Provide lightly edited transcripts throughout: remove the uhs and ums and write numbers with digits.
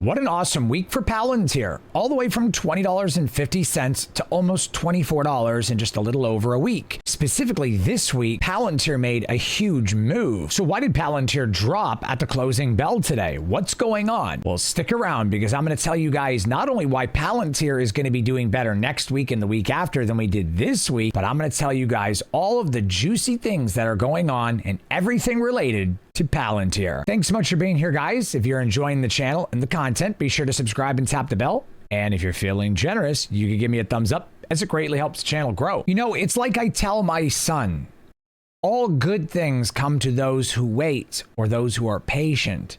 What an awesome week for Palantir. All the way from $20.50 to almost $24 in just a little over a week. Specifically this week, Palantir made a huge move. So why did Palantir drop at the closing bell today? What's going on? Well, stick around because I'm going to tell you guys not only why Palantir is going to be doing better next week and the week after than we did this week, but I'm going to tell you guys all of the juicy things that are going on and everything related to Palantir. Thanks so much for being here, guys. If you're enjoying the channel and the content, be sure to subscribe and tap the bell. And if you're feeling generous, you can give me a thumbs up as it greatly helps the channel grow. You know, it's like I tell my son, all good things come to those who wait or those who are patient.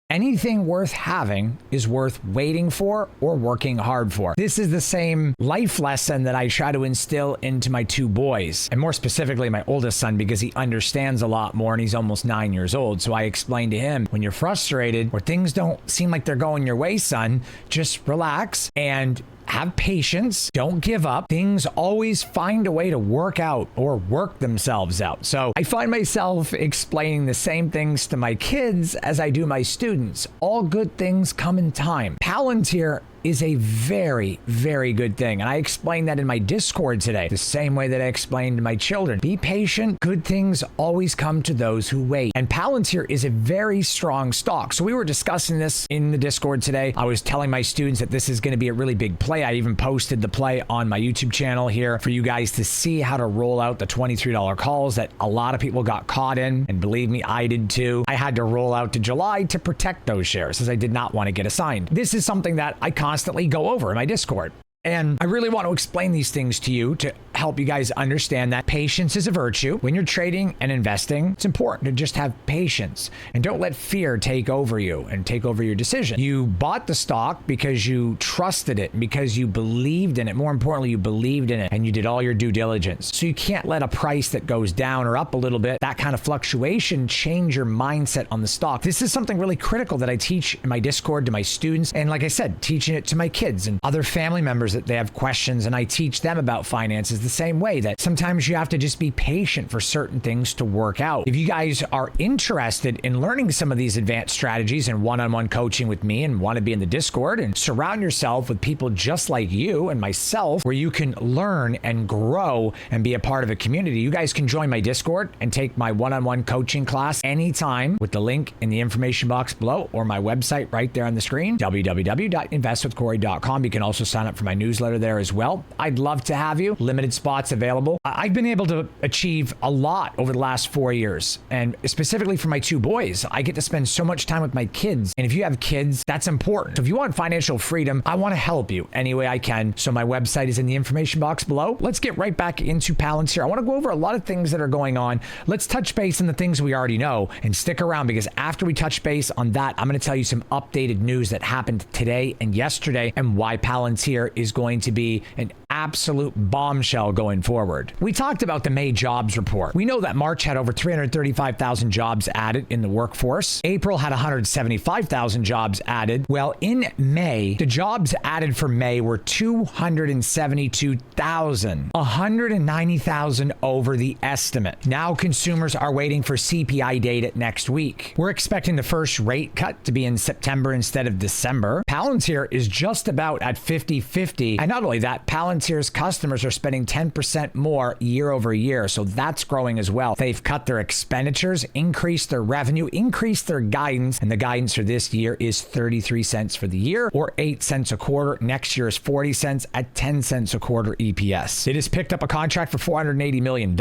Anything worth having is worth waiting for or working hard for. This is the same life lesson that I try to instill into my two boys, and more specifically my oldest son, because he understands a lot more and he's almost 9 years old. So I explain to him, when you're frustrated or things don't seem like they're going your way, son, just relax and have patience. Don't give up. Things always find a way to work out or work themselves out. So I find myself explaining the same things to my kids as I do my students. All good things come in time. Palantir is a very, very good thing. And I explained that in my Discord today, the same way that I explained to my children. Be patient. Good things always come to those who wait. And Palantir is a very strong stock. So we were discussing this in the Discord today. I was telling my students that this is going to be a really big play. I even posted the play on my YouTube channel here for you guys to see how to roll out the $23 calls that a lot of people got caught in. And believe me, I did too. I had to roll out to July to protect those shares as I did not want to get assigned. This is something that I constantly go over in my Discord. And I really want to explain these things to you to help you guys understand that patience is a virtue. When you're trading and investing, it's important to just have patience and don't let fear take over you and take over your decision. You bought the stock because you trusted it, because you believed in it. More importantly, you believed in it and you did all your due diligence. So you can't let a price that goes down or up a little bit, that kind of fluctuation, change your mindset on the stock. This is something really critical that I teach in my Discord to my students. And like I said, teaching it to my kids and other family members that they have questions, and I teach them about finances the same way, that sometimes you have to just be patient for certain things to work out. If you guys are interested in learning some of these advanced strategies and one-on-one coaching with me and want to be in the Discord and surround yourself with people just like you and myself, where you can learn and grow and be a part of a community, you guys can join my Discord and take my one-on-one coaching class anytime with the link in the information box below or my website right there on the screen, www.investwithcorey.com. You can also sign up for my newsletter there as well. I'd love to have you. Limited spots available. I've been able to achieve a lot over the last 4 years, and specifically for my two boys, I get to spend so much time with my kids. And if you have kids, that's important. So if you want financial freedom, I want to help you any way I can. So my website is in the information box below. Let's get right back into Palantir. I want to go over a lot of things that are going on. Let's touch base on the things we already know and stick around, because after we touch base on that, I'm going to tell you some updated news that happened today and yesterday and why Palantir is going to be an absolute bombshell going forward. We talked about the May jobs report. We know that March had over 335,000 jobs added in the workforce. April had 175,000 jobs added. Well, in May, the jobs added for May were 272,000, 190,000 over the estimate. Now consumers are waiting for CPI data next week. We're expecting the first rate cut to be in September instead of December. Palantir is just about at 50-50. And not only that, Palantir's customers are spending 10% more year over year. So that's growing as well. They've cut their expenditures, increased their revenue, increased their guidance. And the guidance for this year is 33 cents for the year, or 8 cents a quarter. Next year is 40 cents at 10 cents a quarter EPS. It has picked up a contract for $480 million,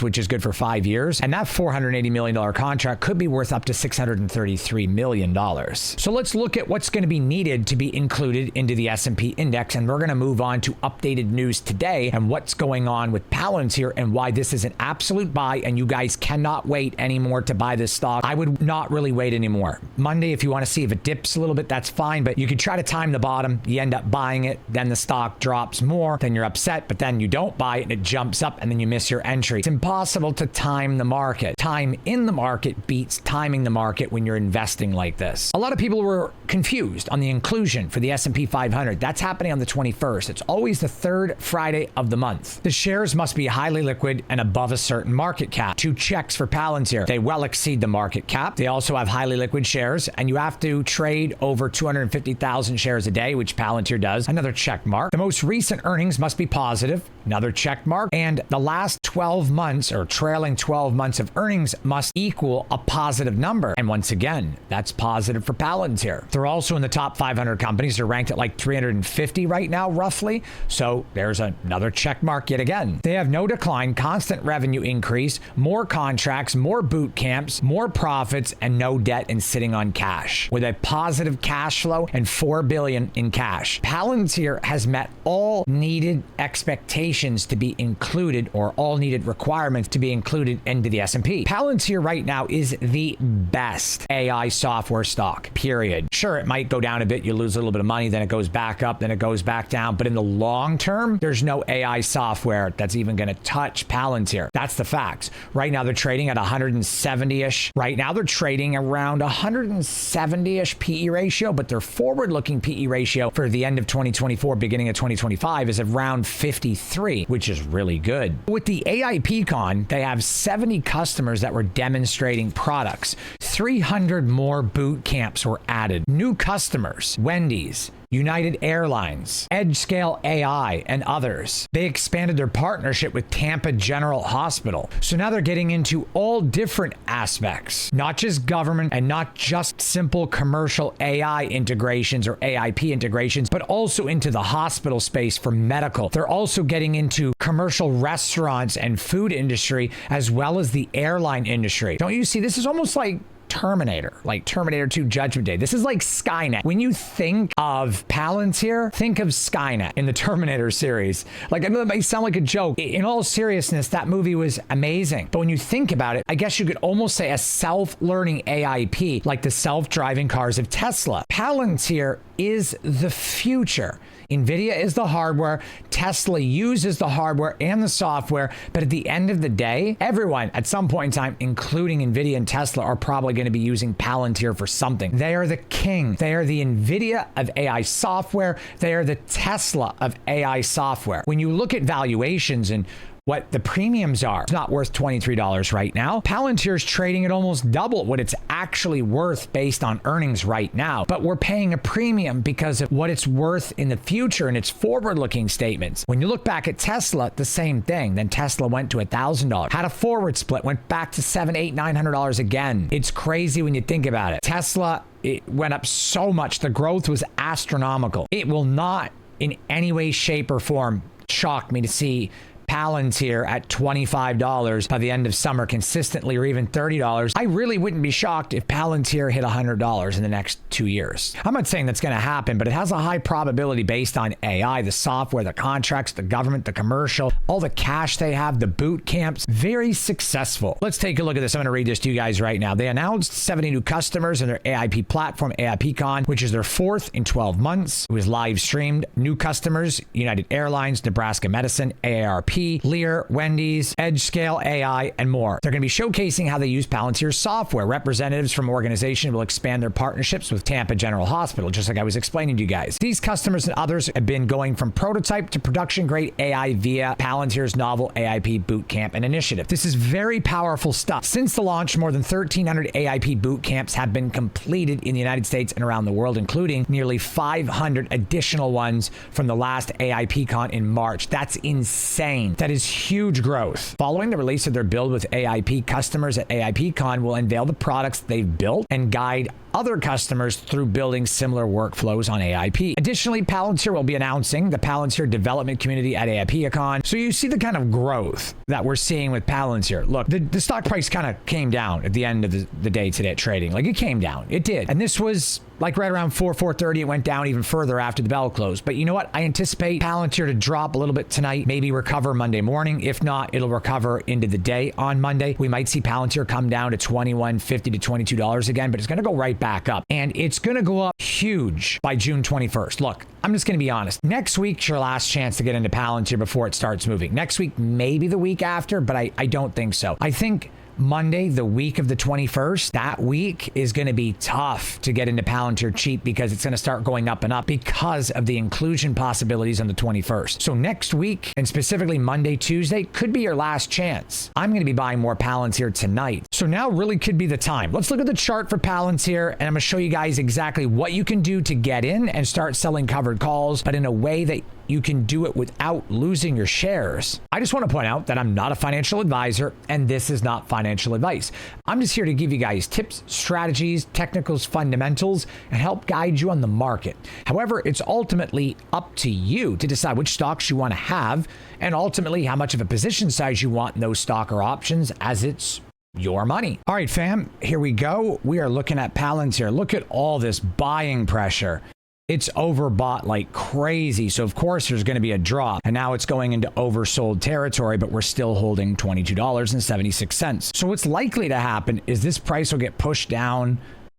which is good for 5 years. And that $480 million contract could be worth up to $633 million. So let's look at what's going to be needed to be included into the S&P index. And we're going to move on to updated news today and what's going on with Palantir and why this is an absolute buy, and you guys cannot wait anymore to buy this stock. I would not really wait anymore. Monday, if you want to see if it dips a little bit, that's fine, but you could try to time the bottom. You end up buying it, then the stock drops more, then you're upset, but then you don't buy it and it jumps up and then you miss your entry. It's impossible to time the market. Time in the market beats timing the market when you're investing like this. A lot of people were confused on the inclusion for the S&P 500. That's happening on the 21st. It's always the third Friday of the month. The shares must be highly liquid and above a certain market cap. 2 checks for Palantir. They well exceed the market cap. They also have highly liquid shares, and you have to trade over 250,000 shares a day, which Palantir does. Another check mark. The most recent earnings must be positive. Another check mark. And the last 12 months or trailing 12 months of earnings must equal a positive number. And once again, that's positive for Palantir. They're also in the top 500 companies. They're ranked at like 350 right now, roughly. So there's another check mark yet again. They have no decline, constant revenue increase, more contracts, more boot camps, more profits, and no debt and sitting on cash. With a positive cash flow and $4 billion in cash. Palantir has met all needed expectations to be included, or all needed requirements to be included into the S&P. Palantir right now is the best AI software stock, period. Sure, it might go down a bit. You lose a little bit of money, then it goes back up, then it goes back down. But in the long term, there's no AI software that's even going to touch Palantir. That's the facts. Right now, they're trading at 170-ish. Right now, they're trading around 170-ish PE ratio, but their forward-looking PE ratio for the end of 2024, beginning of 2025 is around 53, which is really good. With the AIP Con, they have 70 customers that were demonstrating products. 300 more boot camps were added. New customers, Wendy's, United Airlines, EdgeScale AI, and others. They expanded their partnership with Tampa General Hospital. So now they're getting into all different aspects, not just government and not just simple commercial AI integrations or AIP integrations, but also into the hospital space for medical. They're also getting into commercial restaurants and food industry, as well as the airline industry. Don't you see? This is almost like Terminator, like Terminator 2 Judgment Day. This is like Skynet. When you think of Palantir, think of Skynet in the Terminator series. Like, I know that may sound like a joke. In all seriousness, that movie was amazing. But when you think about it, I guess you could almost say a self-learning AIP, like the self-driving cars of Tesla. Palantir is the future. NVIDIA is the hardware, Tesla uses the hardware and the software, but at the end of the day, everyone at some point in time, including NVIDIA and Tesla, are probably going to be using Palantir for something. They are the king. They are the NVIDIA of AI software. They are the Tesla of AI software. When you look at valuations and what the premiums are, it's not worth $23 right now. Palantir's trading at almost double what it's actually worth based on earnings right now. But we're paying a premium because of what it's worth in the future and its forward-looking statements. When you look back at Tesla, the same thing. Then Tesla went to $1,000, had a forward split, went back to $700, $800, $900 again. It's crazy when you think about it. Tesla, it went up so much. The growth was astronomical. It will not in any way, shape, or form shock me to see Palantir at $25 by the end of summer consistently, or even $30. I really wouldn't be shocked if Palantir hit $100 in the next 2 years. I'm not saying that's going to happen, but it has a high probability based on AI, the software, the contracts, the government, the commercial, all the cash they have, the boot camps. Very successful. Let's take a look at this. I'm going to read this to you guys right now. They announced 70 new customers in their AIP platform, AIP Con, which is their 4th in 12 months. It was live streamed. New customers, United Airlines, Nebraska Medicine, AARP, Lear, Wendy's, EdgeScale AI, and more. They're going to be showcasing how they use Palantir's software. Representatives from organizations will expand their partnerships with Tampa General Hospital, just like I was explaining to you guys. These customers and others have been going from prototype to production-grade AI via Palantir's novel AIP Bootcamp and initiative. This is very powerful stuff. Since the launch, more than 1,300 AIP boot camps have been completed in the United States and around the world, including nearly 500 additional ones from the last AIP Con in March. That's insane. That is huge growth. Following the release of their build with AIP, customers at AIP Con will unveil the products they've built and guide other customers through building similar workflows on AIP. Additionally, Palantir will be announcing the Palantir development community at AIP-a-Con. So you see the kind of growth that we're seeing with Palantir. Look, the stock price kind of came down at the end of the day today at trading. Like, it came down. It did. And this was like right around 4:30. It went down even further after the bell closed. But you know what? I anticipate Palantir to drop a little bit tonight, maybe recover Monday morning. If not, it'll recover into the day on Monday. We might see Palantir come down to $21.50 to $22 again, but it's going to go right back up. And it's going to go up huge by June 21st. Look, I'm just going to be honest. Next week's your last chance to get into Palantir before it starts moving. Next week, maybe the week after, but I don't think so. I think Monday, the week of the 21st, that week is going to be tough to get into Palantir cheap because it's going to start going up and up because of the inclusion possibilities on the 21st. So next week, and specifically Monday, Tuesday, could be your last chance. I'm going to be buying more Palantir tonight. So now really could be the time. Let's look at the chart for Palantir, and I'm going to show you guys exactly what you can do to get in and start selling covered calls, but in a way that you can do it without losing your shares. I just want to point out that I'm not a financial advisor, and this is not financial advice. I'm just here to give you guys tips, strategies, technicals, fundamentals, and help guide you on the market. However, it's ultimately up to you to decide which stocks you want to have, and ultimately how much of a position size you want in those stock or options, as it's your money. All right, fam, here we go. We are looking at Palantir. Look at all this buying pressure. It's overbought like crazy. So of course there's going to be a drop, and now it's going into oversold territory, but we're still holding $22.76. So what's likely to happen is this price will get pushed down.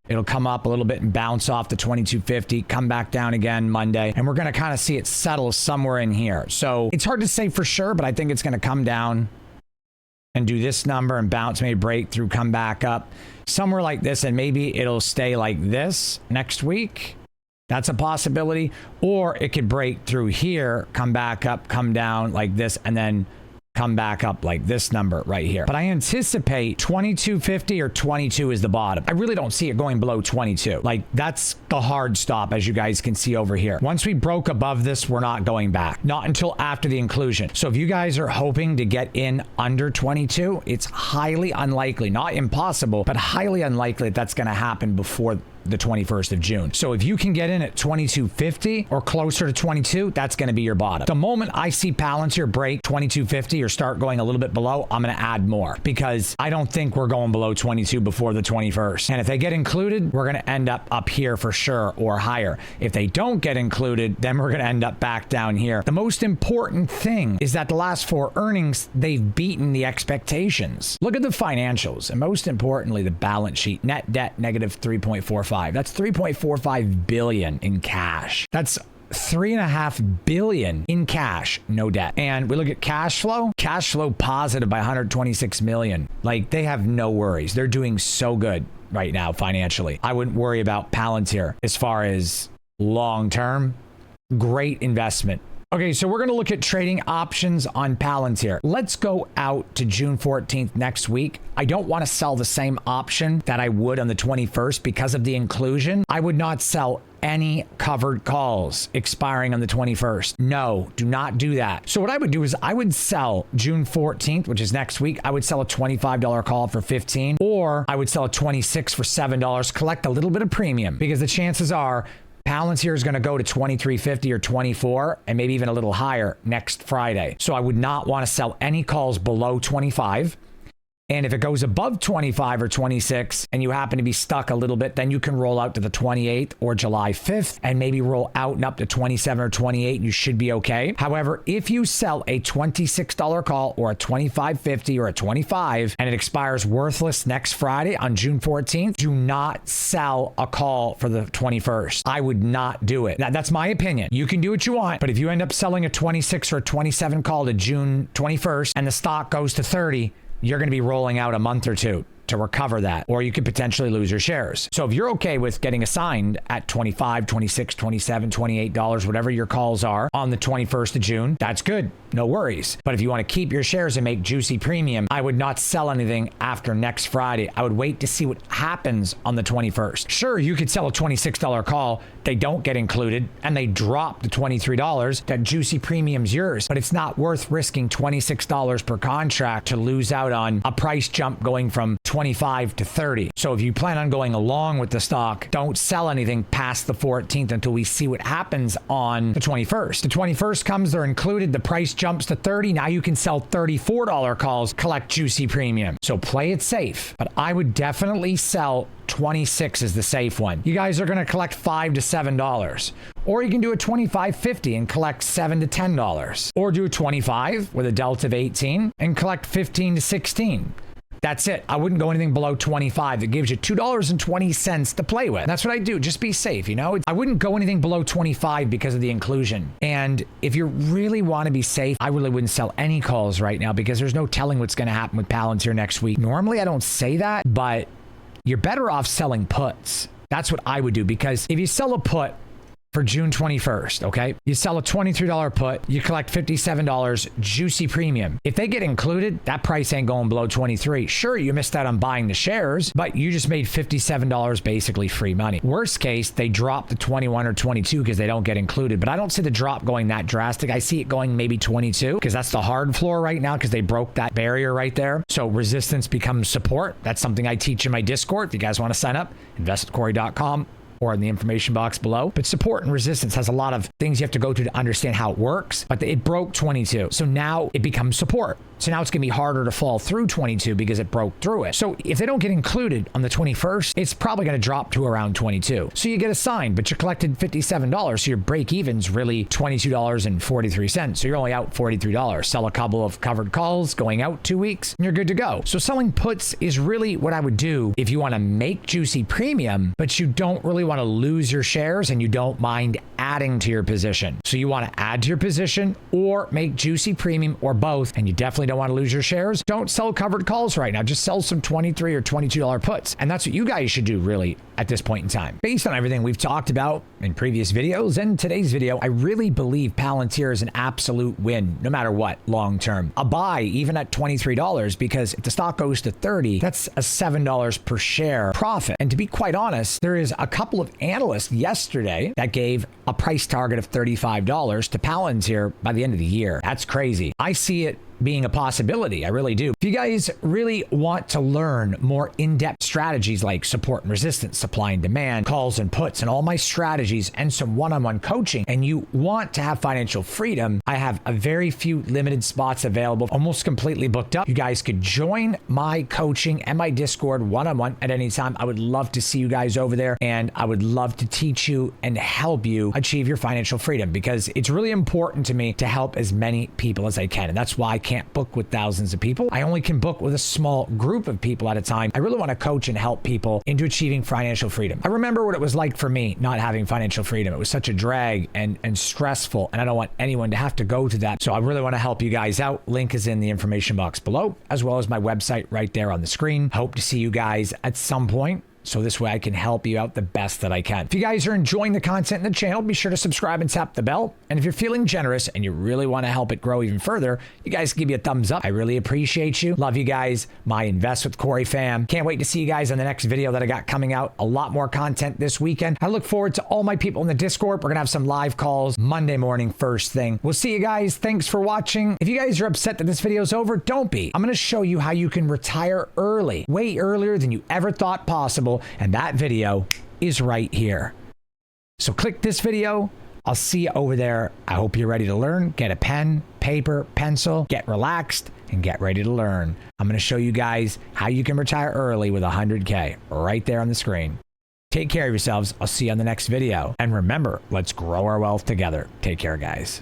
It'll come up a little bit and bounce off the 2250, come back down again Monday, and we're going to kind of see it settle somewhere in here. So it's hard to say for sure, but I think it's going to come down and do this number and bounce, maybe break through, come back up somewhere like this, and maybe it'll stay like this next week. That's a possibility. Or it could break through here, come back up, come down like this, and then come back up like this number right here. But I anticipate 2250 or 22 is the bottom. I really don't see it going below 22. Like, that's the hard stop, as you guys can see over here. Once we broke above this, we're not going back. Not until after the inclusion. So if you guys are hoping to get in under 22, it's highly unlikely, not impossible, but highly unlikely that that's going to happen before the 21st of June. So if you can get in at 2250 or closer to 22, that's going to be your bottom. The moment I see Palantir break 2250 or start going a little bit below, I'm going to add more, because I don't think we're going below 22 before the 21st. And if they get included, we're going to end up here for sure, or higher. If they don't get included, then we're going to end up back down here. The most important thing is that the last 4 earnings, they've beaten the expectations. Look at the financials, and most importantly, the balance sheet. Net debt negative 3.45. That's 3.45 billion in cash. That's 3.5 billion in cash, no debt. And we look at cash flow positive by 126 million. Like, they have no worries. They're doing so good right now financially. I wouldn't worry about Palantir as far as long term. Great investment. Okay, so we're going to look at trading options on Palantir. Let's go out to June 14th next week. I don't want to sell the same option that I would on the 21st because of the inclusion. I would not sell any covered calls expiring on the 21st. No, do not do that. So what I would do is I would sell June 14th, which is next week. I would sell a $25 call for 15, or I would sell a 26 for $7, collect a little bit of premium, because the chances are Palantir is going to go to 2350 or 24, and maybe even a little higher next Friday. So I would not want to sell any calls below 25. And if it goes above 25 or 26 and you happen to be stuck a little bit, then you can roll out to the 28th or July 5th and maybe roll out and up to 27 or 28, and you should be okay. However, if you sell a $26 call or a $25.50 or a 25 and it expires worthless next Friday on June 14th, do not sell a call for the 21st. I would not do it. Now, that's my opinion. You can do what you want, but if you end up selling a 26 or a 27 call to June 21st and the stock goes to 30, you're going to be rolling out a month or two to recover that, or you could potentially lose your shares. So if you're okay with getting assigned at $25, $26, $27, $28, whatever your calls are on the 21st of June, that's good. No worries. But if you want to keep your shares and make juicy premium, I would not sell anything after next Friday. I would wait to see what happens on the 21st. Sure, you could sell a $26 call. They don't get included and they drop to $23. That juicy premium's yours, but it's not worth risking $26 per contract to lose out on a price jump going from 25 to 30. So if you plan on going along with the stock, don't sell anything past the 14th until we see what happens on the 21st. The 21st comes, they're included, the price jumps to 30. Now you can sell $34 calls, collect juicy premium. So play it safe, but I would definitely sell 26 is the safe one. You guys are going to collect $5 to $7. Or you can do a $25.50 and collect $7 to $10. Or do a 25 with a delta of 18 and collect $15 to $16. That's it. I wouldn't go anything below 25. It gives you $2.20 to play with. That's what I do. Just be safe, you know? I wouldn't go anything below 25 because of the inclusion. And if you really want to be safe, I really wouldn't sell any calls right now because there's no telling what's going to happen with Palantir next week. Normally, I don't say that, but you're better off selling puts. That's what I would do, because if you sell a put for June 21st, okay? You sell a $23 put, you collect $57 juicy premium. If they get included, that price ain't going below 23. Sure, you missed out on buying the shares, but you just made $57 basically free money. Worst case, they drop to 21 or 22 because they don't get included, but I don't see the drop going that drastic. I see it going maybe 22 because that's the hard floor right now because they broke that barrier right there. So resistance becomes support. That's something I teach in my Discord. If you guys want to sign up, investwithcorey.com. or in the information box below. But support and resistance has a lot of things you have to go to understand how it works. But it broke 22. So now it becomes support. So now it's going to be harder to fall through 22 because it broke through it. So if they don't get included on the 21st, it's probably going to drop to around 22. So you get a sign, but you collected $57. So your break even's really $22.43. So you're only out $43. Sell a couple of covered calls going out 2 weeks and you're good to go. So selling puts is really what I would do if you want to make juicy premium, but you don't really want to lose your shares and you don't mind adding to your position. So you want to add to your position or make juicy premium or both, and you definitely don't want to lose your shares. Don't sell covered calls right now. Just sell some $23 or $22 puts. And that's what you guys should do really at this point in time. Based on everything we've talked about in previous videos and today's video, I really believe Palantir is an absolute win, no matter what, long term. A buy even at $23, because if the stock goes to 30, that's a $7 per share profit. And to be quite honest, there is a couple of analysts yesterday that gave a price target of $35 to Palantir by the end of the year. That's crazy. I see it being a possibility. I really do. If you guys really want to learn more in-depth strategies like support and resistance, supply and demand, calls and puts, and all my strategies and some one-on-one coaching, and you want to have financial freedom, I have a very few limited spots available, almost completely booked up. You guys could join my coaching and my Discord one-on-one at any time. I would love to see you guys over there, and I would love to teach you and help you achieve your financial freedom, because it's really important to me to help as many people as I can. And that's why I can't book with thousands of people. I only can book with a small group of people at a time. I really want to coach and help people into achieving financial freedom. I remember what it was like for me not having financial freedom. It was such a drag and stressful, and I don't want anyone to have to go to that. So I really want to help you guys out. Link is in the information box below, as well as my website right there on the screen. Hope to see you guys at some point, so this way I can help you out the best that I can. If you guys are enjoying the content in the channel, be sure to subscribe and tap the bell. And if you're feeling generous and you really want to help it grow even further, you guys give me a thumbs up. I really appreciate you. Love you guys, my Invest with Corey fam. Can't wait to see you guys on the next video that I got coming out. A lot more content this weekend. I look forward to all my people in the Discord. We're going to have some live calls Monday morning first thing. We'll see you guys. Thanks for watching. If you guys are upset that this video is over, don't be. I'm going to show you how you can retire early, way earlier than you ever thought possible. And that video is right here. So click this video. I'll see you over there. I hope you're ready to learn. Get a pen, paper, pencil, get relaxed, and get ready to learn. I'm going to show you guys how you can retire early with 100K right there on the screen. Take care of yourselves. I'll see you on the next video. And remember, let's grow our wealth together. Take care, guys.